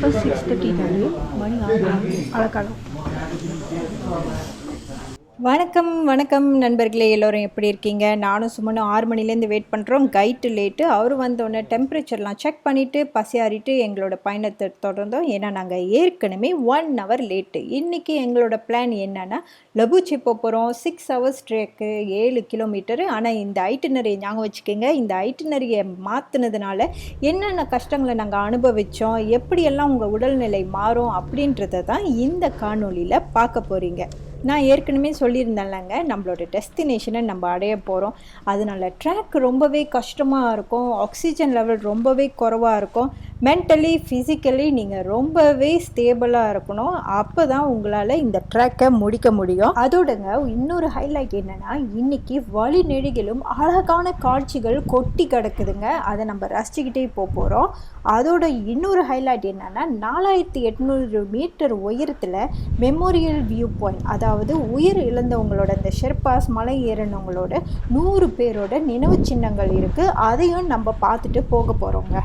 இப்போ 6:30 தாண்டி மணி 6 அழகாலம். வணக்கம் வணக்கம் நண்பர்களே, எல்லோரும் எப்படி இருக்கீங்க? நானும் சும்மா 6 மணிலேருந்து வெயிட் பண்ணுறோம். கைட்டு லேட்டு. அவர் வந்தோடனே டெம்பரேச்சர்லாம் செக் பண்ணிவிட்டு பசியாறிட்டு எங்களோட பயணத்தை தொடர்ந்தோம். ஏன்னா நாங்கள் ஏற்கனவே 1 hour லேட்டு. இன்றைக்கி எங்களோட பிளான் என்னென்னா, லபூச்சி போகிறோம். 6 hours ட்ரெக்கு, 7 கிலோமீட்டரு. ஆனால் இந்த ஐட்டினரியை ஞாபகம் வச்சுக்கோங்க, இந்த ஐட்டினரியை மாற்றினதுனால என்னென்ன கஷ்டங்களை நாங்கள் அனுபவித்தோம், எப்படியெல்லாம் உங்கள் உடல்நிலை மாறும் அப்படின்றத தான் இந்த காணொலியில் பார்க்க போகிறீங்க. நான் ஏற்கனவே சொல்லியிருந்தேன்லங்க, நம்மளோட டெஸ்டினேஷனை நம்ம அடைய போகிறோம். அதனால ட்ராக் ரொம்பவே கஷ்டமாக இருக்கும், ஆக்சிஜன் லெவல் ரொம்பவே குறைவாக இருக்கும். மென்டலி ஃபிசிக்கலி நீங்கள் ரொம்பவே ஸ்டேபிளாக இருக்கணும். அப்போ தான் உங்களால் இந்த ட்ராக்கை முடிக்க முடியும். அதோடங்க இன்னொரு ஹைலைட் என்னென்னா, இன்றைக்கி வழி நெடுகிலும் அழகான காட்சிகள் கொட்டி கிடக்குதுங்க. அதை நம்ம ரசிச்சுக்கிட்டே போகிறோம். அதோட இன்னொரு ஹைலைட் என்னென்னா, 4800 மீட்டர் உயரத்தில் மெமோரியல் வியூ பாயிண்ட், அதாவது உயிர் இழந்தவங்களோட இந்த ஷெர்பாஸ் மலை ஏறினவங்களோட 100 பேரோட நினைவு சின்னங்கள் இருக்குது. அதையும் நம்ம பார்த்துட்டு போக போகிறோங்க.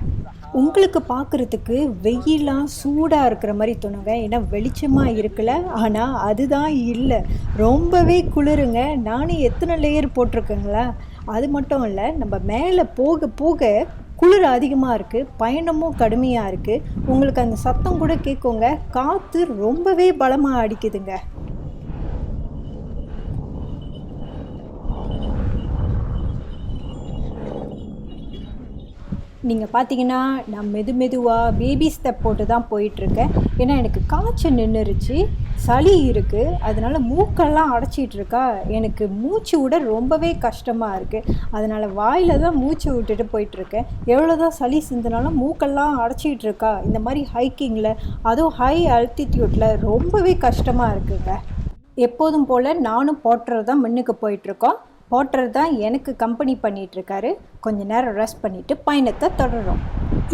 உங்களுக்கு பார்க்குறதுக்கு வெயிலாம் சூடாக இருக்கிற மாதிரி தோணுங்க, ஏன்னா வெளிச்சமாக இருக்குல்ல. ஆனால் அதுதான் இல்லை, ரொம்பவே குளிருங்க. நானும் எத்தனை லேயர் போட்டிருக்கேங்களா. அது மட்டும் இல்லை, நம்ம மேலே போக போக குளிர் அதிகமாக இருக்குது, பயணமும் கடுமையாக இருக்குது. உங்களுக்கு அந்த சத்தம் கூட கேட்குங்க, காற்று ரொம்பவே பலமாக அடிக்குதுங்க. நீங்கள் பார்த்தீங்கன்னா நான் மெதுவாக பேபி ஸ்டெப் போட்டு தான் போயிட்டுருக்கேன். ஏன்னா எனக்கு காய்ச்சல் நின்றுருச்சு, சளி இருக்குது, அதனால் மூக்கெல்லாம் அடைச்சிட்ருக்கா. எனக்கு மூச்சு விட ரொம்பவே கஷ்டமாக இருக்குது. அதனால் வாயில் தான் மூச்சு விட்டுட்டு போயிட்டுருக்கேன். எவ்வளோ தான் சளி சிந்தினாலும் மூக்கெல்லாம் அடைச்சிட்ருக்கா. இந்த மாதிரி ஹைக்கிங்கில், அதுவும் ஹை அல்டிடியூட்டில் ரொம்பவே கஷ்டமாக இருக்குங்க. எப்போதும் போல் நானும் போட்டுறது தான் முன்னுக்கு போயிட்டுருக்கோம். போட்டர் தான் எனக்கு கம்பெனி பண்ணிகிட்ருக்காரு. கொஞ்சம் நேரம் ரெஸ்ட் பண்ணிவிட்டு பயணத்தை தொடரும்.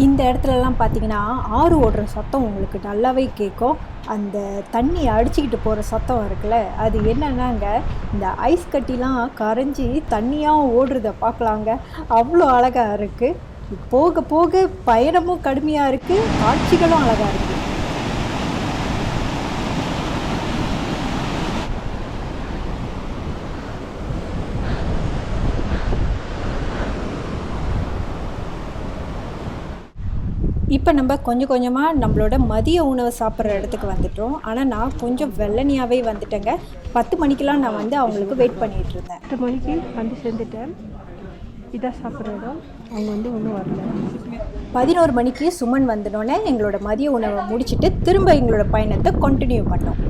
இந்த இடத்துலலாம் பார்த்தீங்கன்னா ஆறு ஓடுற சத்தம் உங்களுக்கு நல்லாவே கேட்கும். அந்த தண்ணி அடிச்சுக்கிட்டு போகிற சத்தம் இருக்குல்ல, அது என்னன்னாங்க, இந்த ஐஸ் கட்டிலாம் கரைஞ்சி தண்ணியாக ஓடுறத பார்க்கலாங்க. அவ்வளோ அழகாக இருக்குது. போக போக பயணமும் கடுமையாக இருக்குது, காட்சிகளும் அழகாக இருக்குது. இப்போ நம்ம கொஞ்சம் கொஞ்சமாக நம்மளோட மதிய உணவு சாப்பிட்ற இடத்துக்கு வந்துட்டோம். ஆனால் நான் கொஞ்சம் வெள்ளனியாகவே வந்துட்டேங்க. 10 மணிக்கெலாம் நான் வந்து அவங்களுக்கு வெயிட் பண்ணிகிட்டு இருந்தேன். 8 மணிக்கு வந்து சேர்ந்துட்டேன். இதான் சாப்பிட்ற இடம். அவங்க வந்து ஒன்றும் வரல. 11 மணிக்கு சுமன் வந்தோடனே எங்களோட மதிய உணவை முடிச்சுட்டு திரும்ப எங்களோட பயணத்தை கண்டினியூ பண்ணோம்.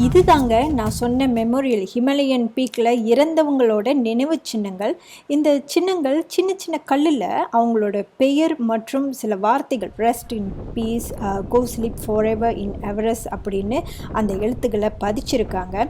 இதுதாங்க நான் சொன்ன மெமோரியல், ஹிமாலயன் பீக்கில் இறந்தவங்களோட நினைவு சின்னங்கள். இந்த சின்னங்கள் சின்ன சின்ன கல்லில் அவங்களோட பெயர் மற்றும் சில வார்த்தைகள், rest in peace, go sleep forever in Everest அப்படின்னு அந்த எழுத்துக்களை பதிச்சிருக்காங்க.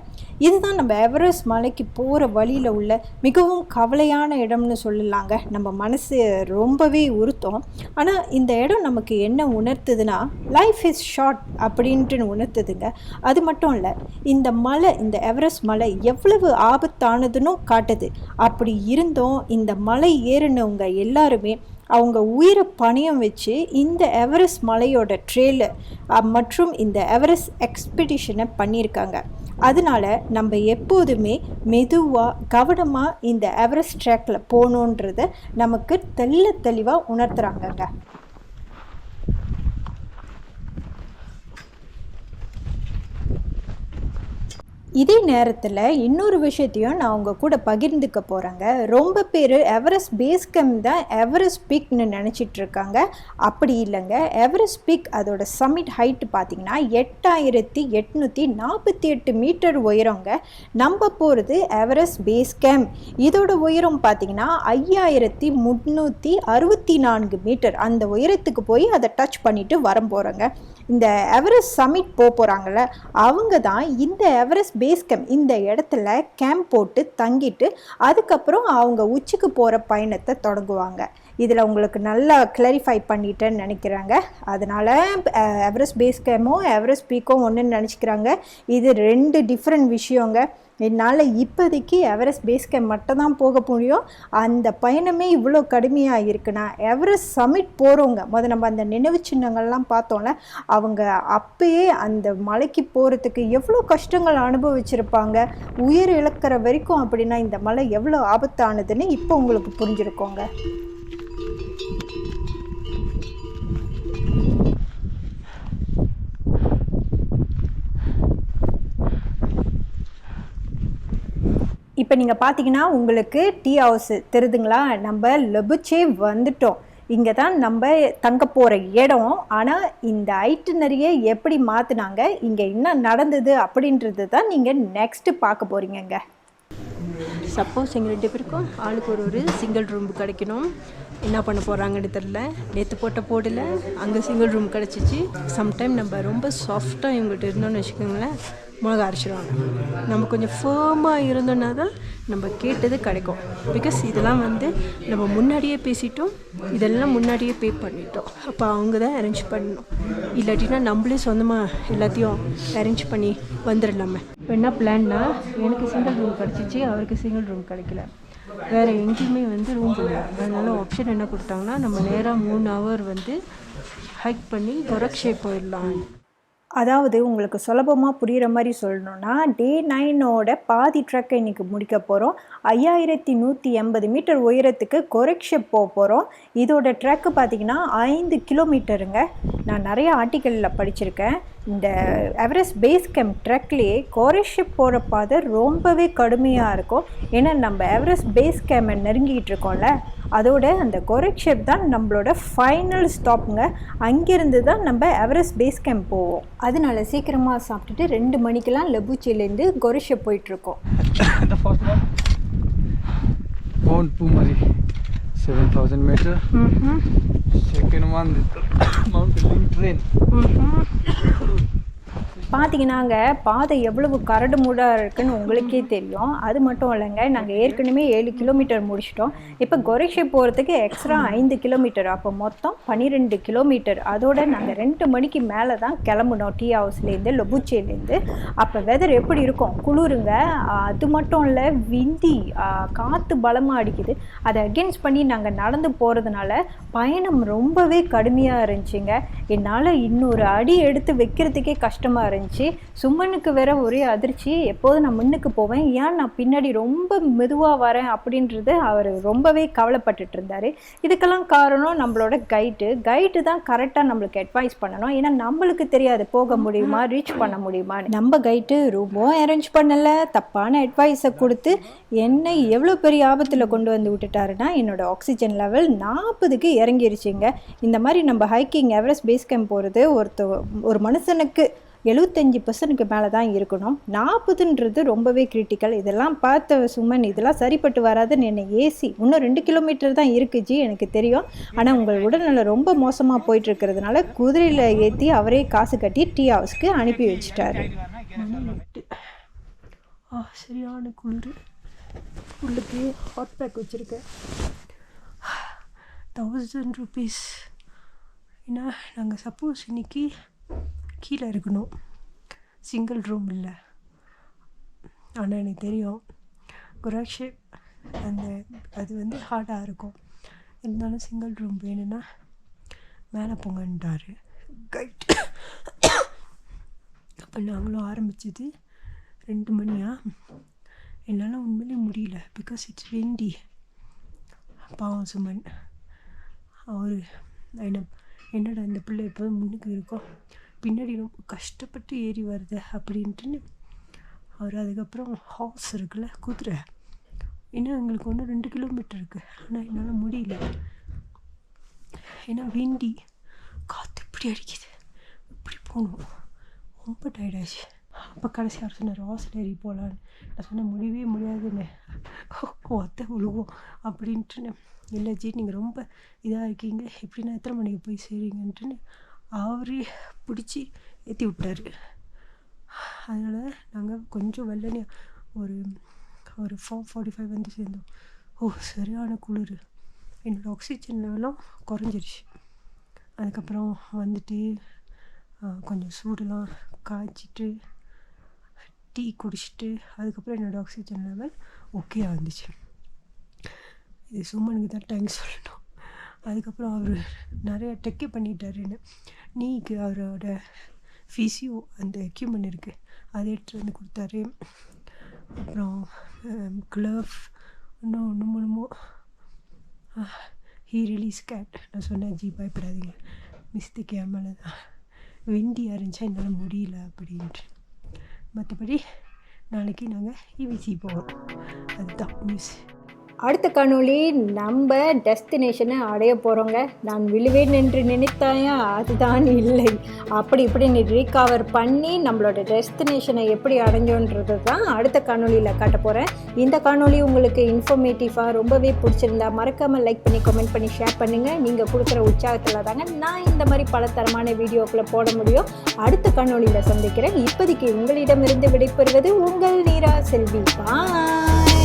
இதுதான் நம்ம எவரெஸ்ட் மலைக்கு போகிற வழியில் உள்ள மிகவும் கவலையான இடம்னு சொல்லலாங்க. நம்ம மனசு ரொம்பவே உறுத்தும். ஆனால் இந்த இடம் நமக்கு என்ன உணர்த்துதுன்னா, லைஃப் இஸ் ஷார்ட் அப்படின்ட்டு உணர்த்துதுங்க. அது மட்டும் இல்லை, இந்த மலை, இந்த எவரெஸ்ட் மலை எவ்வளவு ஆபத்தானதுன்னு காட்டுது. அப்படி இருந்தும் இந்த மலை ஏறினவங்க எல்லாருமே அவங்க உயிரை பணயம் வச்சு இந்த எவரெஸ்ட் மலையோட ட்ரெயிலர் மற்றும் இந்த எவரெஸ்ட் எக்ஸ்பெடிஷனை பண்ணியிருக்காங்க. அதனால நம்ம எப்போதுமே மெதுவாக கவனமாக இந்த எவரெஸ்ட் ட்ராக்கில் போகணுன்றத நமக்கு தெளிவாக உணர்த்துறாங்கங்க. இதே நேரத்தில் இன்னொரு விஷயத்தையும் நான் உங்கள் கூட பகிர்ந்துக்க போகிறேங்க. ரொம்ப பேர் எவரெஸ்ட் பேஸ் கேம்ப் தான் எவரெஸ்ட் பீக்னு நினச்சிட்ருக்காங்க. அப்படி இல்லைங்க. எவரெஸ்ட் பீக் அதோட சம்மிட் ஹைட்டு பார்த்திங்கன்னா 8848 மீட்டர் உயரங்க. நம்ம போகிறது எவரெஸ்ட் பேஸ் கேம்ப். இதோட உயரம் பார்த்திங்கன்னா 5364 மீட்டர். அந்த உயரத்துக்கு போய் அதை டச் பண்ணிவிட்டு வர போகிறோங்க. இந்த எவரெஸ்ட் சம்மிட் போகிறாங்கள்ல, அவங்க தான் இந்த எவரெஸ்ட் பேஸ் கேம்ப் இந்த இடத்துல கேம்ப் போட்டு தங்கிட்டு அதுக்கப்புறம் அவங்க உச்சிக்கு போகிற பயணத்தை தொடங்குவாங்க. இதில் உங்களுக்கு நல்லா கிளாரிஃபை பண்ணிட்டேன்னு நினைக்கிறாங்க. அதனால் எவரெஸ்ட் பேஸ் கேமும் எவரெஸ்ட் பீக்கும் ஒன்றுன்னு நினச்சிக்கிறாங்க. இது 2 டிஃப்ரெண்ட் விஷயங்க. என்னால் இப்போதைக்கு எவரெஸ்ட் பேஸ் கேம்ப் மட்டும் தான் போக முடியும். அந்த பயணமே இவ்வளோ கடுமையாக இருக்குன்னா எவரெஸ்ட் சம்மிட் போகிறவங்க நம்ம அந்த நினைவு சின்னங்கள்லாம் பார்த்தோம்ல, அவங்க அப்பயே அந்த மலைக்கு போகிறதுக்கு எவ்வளோ கஷ்டங்கள் அனுபவிச்சிருப்பாங்க. உயிர் இழக்கிற வரைக்கும். அப்படின்னா இந்த மலை எவ்வளோ ஆபத்தானதுன்னு இப்போ உங்களுக்கு புரிஞ்சிருக்கோங்க. இப்போ நீங்கள் பார்த்தீங்கன்னா உங்களுக்கு டீ ஹவுஸ் தெரியுதுங்களா? நம்ம லெபுச்சே வந்துட்டோம். இங்கே தான் நம்ம தங்க போகிற இடம். ஆனால் இந்த ஐட்டினரியை எப்படி மாற்றினாங்க, இங்கே என்ன நடந்தது அப்படின்றது தான் நீங்கள் நெக்ஸ்ட்டு பார்க்க போகிறீங்கங்க. சப்போஸ் எங்கள் 2 பேருக்கும் ஆளுக்கு ஒரு சிங்கிள் ரூம் கிடைக்கணும். என்ன பண்ண போகிறாங்கன்னு தெரில. நேற்று போடல, அங்கே சிங்கிள் ரூம் கிடச்சிச்சு. சம்டைம் நம்ம ரொம்ப சாஃப்டாக இவங்ககிட்ட இருந்தோம்னு வச்சுக்கோங்களேன், மிளகா அரைச்சிடுவாங்க. நம்ம கொஞ்சம் ஃபேமாக இருந்தோன்னா தான் நம்ம கேட்டது கிடைக்கும். பிகாஸ் இதெல்லாம் நம்ம முன்னாடியே பேசிட்டோம், இதெல்லாம் முன்னாடியே பே பண்ணிட்டோம். அப்போ அவங்க தான் அரேஞ்ச் பண்ணணும். இல்லாட்டினா நம்மளே சொந்தமாக எல்லாத்தையும் அரேஞ்ச் பண்ணி வந்துடலாமே. இப்போ என்ன பிளான்னா, எனக்கு சிங்கிள் ரூம் கிடச்சிச்சு, அவருக்கு சிங்கிள் ரூம் கிடைக்கல. வேறு எங்கேயுமே ரூம் இல்லை. அதனால ஆப்ஷன் என்ன கொடுத்தாங்கன்னா, நம்ம நேராக 3 ஹவர் ஹைக் பண்ணி கொரக்ஷே போயிடலாம். அதாவது உங்களுக்கு சுலபமாக புரிகிற மாதிரி சொல்லணுன்னா, டே 9ஓட பாதி ட்ரெக்கை இன்றைக்கி முடிக்க போகிறோம். 5180 மீட்டர் உயரத்துக்கு கொரக்ஷே போக போகிறோம். இதோட ட்ரெக்கு பார்த்திங்கன்னா 5 கிலோமீட்டருங்க. நான் நிறைய ஆர்டிக்கலில் படிச்சிருக்கேன். இந்த எவரெஸ்ட் பேஸ் கேம்ப் ட்ரெக்லேயே கொரக்ஷே போகிற பாதை ரொம்பவே கடுமையாக இருக்கும். ஏன்னா நம்ம எவரெஸ்ட் பேஸ் கேம்பை நெருங்கிட்டு இருக்கோம்ல, அதோட அந்த கொரக்ஷே தான் நம்மளோட ஃபைனல் ஸ்டாப்புங்க. அங்கேருந்து தான் நம்ம எவரெஸ்ட் பேஸ் கேம்ப் போவோம். அதனால சீக்கிரமாக சாப்பிட்டுட்டு 2 மணிக்கெலாம் லெபுச்சேலேருந்து கொரக்ஷே போயிட்டுருக்கோம். Mount Pumari, 7,000 meter. Second one is Mount Lingtrain. பார்த்தீங்கன்னாங்க பாதை எவ்வளவு கரடு மூடாக இருக்குன்னு உங்களுக்கே தெரியும். அது மட்டும் இல்லைங்க, நாங்கள் ஏற்கனவே 7 கிலோமீட்டர் முடிச்சிட்டோம். இப்போ கொரக்ஷே போகிறதுக்கு எக்ஸ்ட்ரா 5 கிலோமீட்டர், அப்போ மொத்தம் 12 கிலோமீட்டர். அதோட நாங்கள் 2 மணிக்கு மேலே தான் கிளம்புனோம் டீ ஹவுஸ்லேருந்து, லெபுச்சேலேருந்து. அப்போ வெதர் எப்படி இருக்கும்? குளிருங்க. அது மட்டும் இல்லை, விந்தி காற்று பலமாக அடிக்குது. அதை அகென்ஸ்ட் பண்ணி நாங்கள் நடந்து போகிறதுனால பயணம் ரொம்பவே கடுமையாக இருந்துச்சுங்க. என்னால் இன்னொரு அடி எடுத்து வைக்கிறதுக்கே கஷ்டமாக இருந்துச்சு. சுமனுக்கு வேற ஒரே அதிர்ச்சி. எப்போதும் நான் முன்னுக்கு போவேன், ஏன் நான் பின்னாடி ரொம்ப மெதுவாக வரேன் அப்படின்றது அவர் ரொம்பவே கவலைப்பட்டுட்டு இருந்தார். இதுக்கெல்லாம் காரணம் நம்மளோட கைடு தான் கரெக்டாக நம்மளுக்கு அட்வைஸ் பண்ணணும். ஏன்னா நம்மளுக்கு தெரியாது போக முடியுமா, ரீச் பண்ண முடியுமா. நம்ம கைடு ரொம்பவும் அரேஞ்ச் பண்ணலை, தப்பான அட்வைஸை கொடுத்து என்னை எவ்வளோ பெரிய ஆபத்தில் கொண்டு வந்து விட்டுட்டாருன்னா, என்னோடய ஆக்சிஜன் லெவல் 40க்கு இறங்கிருச்சுங்க. இந்த மாதிரி நம்ம ஹைக்கிங் எவரெஸ்ட் பேஸ் கேம்ப் போகிறது ஒரு மனுஷனுக்கு 75% மேலே தான் இருக்கணும். 40ன்றது ரொம்பவே கிரிட்டிக்கல். இதெல்லாம் பார்த்த சுமன், இதெல்லாம் சரிப்பட்டு வராதுன்னு என்னை ஏசி இன்னும் 2 கிலோமீட்டர் தான் இருக்குச்சு, எனக்கு தெரியும். ஆனால் உங்கள் உடல்நலம் ரொம்ப மோசமாக போயிட்டுருக்கிறதுனால குதிரையில் ஏற்றி அவரே காசு கட்டி டீ ஹவுஸ்க்கு அனுப்பி வச்சுட்டாரு. சரியான குளிர். உள்ளுக்கு ஹாட் பேக் வச்சுருக்கேன். 1000 rupees. ஏன்னா நாங்கள் சப்போஸ் இன்னைக்கு கீழே இருக்கணும், சிங்கிள் ரூம் இல்லை. ஆனால் எனக்கு தெரியும் கொரக்ஷே அது ஹார்டாக இருக்கும். இருந்தாலும் சிங்கிள் ரூம் வேணும்னா மேலே போங்கன்ட்டார் கைட். அப்போ நாங்களும் ஆரம்பித்தது 2 மணியா. என்னால் உண்மையிலே முடியல, பிகாஸ் இட்ஸ் விண்டி. பாவம் சுமன், அவர் என்னடா இந்த பிள்ளை எப்போதும் முன்னுக்கு இருக்கும், பின்னாடி ரொம்ப கஷ்டப்பட்டு ஏறி வருது அப்படின்ட்டுன்னு அவர் அதுக்கப்புறம் ஹார்ஸ் இருக்குல்ல, குதிரை, இன்னும் எங்களுக்கு 2 கிலோமீட்டர் இருக்குது. ஆனால் என்னால் முடியல, ஏன்னா விண்டி காற்று இப்படி அடிக்குது, இப்படி போகணும், ரொம்ப டயர்டாச்சு. அப்போ கடைசி அவர் சொன்னார் ஹார்ஸில் ஏறி போகலான்னு. நான் சொன்னேன் முடியவே முடியாதுன்னு, ஒத்த விழுவோம் அப்படின்ட்டுன்னு. இல்லை ஜி நீங்கள் ரொம்ப இதாக இருக்கீங்க, எப்படின்னா எத்தனை மணிக்கு போய் சேருங்கன்ட்டுன்னு அவரே பிடிச்சி ஏற்றி விட்டார். அதனால் நாங்கள் கொஞ்சம் வெள்ளனே ஒரு 4:45 வந்து சேர்ந்தோம். சரியான குளிர், என்னோடய ஆக்சிஜன் லெவலும் குறைஞ்சிருச்சு. அதுக்கப்புறம் வந்துட்டு கொஞ்சம் சூடெல்லாம் காய்ச்சிட்டு டீ குடிச்சிட்டு அதுக்கப்புறம் என்னோடய ஆக்சிஜன் லெவல் ஓகே வந்துச்சு. இது சும்மனுக்கு தான் தேங்க்ஸ் சொல்லணும். அதுக்கப்புறம் அவர் நிறையா டெக்கே பண்ணிட்டாருன்னு நீக்கு அவரோட ஃபிசியோ அந்த எக்யூப்மெண்ட் இருக்குது, அதை எடுத்துகிட்டு வந்து கொடுத்தாரு. அப்புறம் க்ளவ் ஒன்றுமோ ஹீ ரிலீஸ் கேட். நான் சொன்னேன் ஜி பயப்படாதீங்க, மிஸ்டேக் என் மேலே தான், விண்டியாக இருந்துச்சா என்னால் முடியல அப்படின்ட்டு. மற்றபடி நாளைக்கு நாங்கள் இவிசி போவோம், அதுதான் நியூஸ். அடுத்த காணொளி நம்ம டெஸ்டினேஷனை அடைய போகிறோங்க. நான் விழுவேன் என்று நினைத்தாயா, அதுதான் இல்லை, அப்படி இப்படி நீ ரீகவர் பண்ணி நம்மளோட டெஸ்டினேஷனை எப்படி அடைஞ்சோன்றது தான் அடுத்த காணொளியில் காட்ட போகிறேன். இந்த காணொளி உங்களுக்கு இன்ஃபர்மேட்டிவாக ரொம்பவே பிடிச்சிருந்தா மறக்காமல் லைக் பண்ணி கமெண்ட் பண்ணி ஷேர் பண்ணுங்கள். நீங்கள் கொடுக்குற உற்சாகத்தில் தாங்க நான் இந்த மாதிரி பல தரமான வீடியோக்களை போட முடியும். அடுத்த காணொளியில் சந்திக்கிறேன். இப்போதைக்கு உங்களிடமிருந்து விடைபெறுவது உங்கள் நீரா செல்வி. பாய்.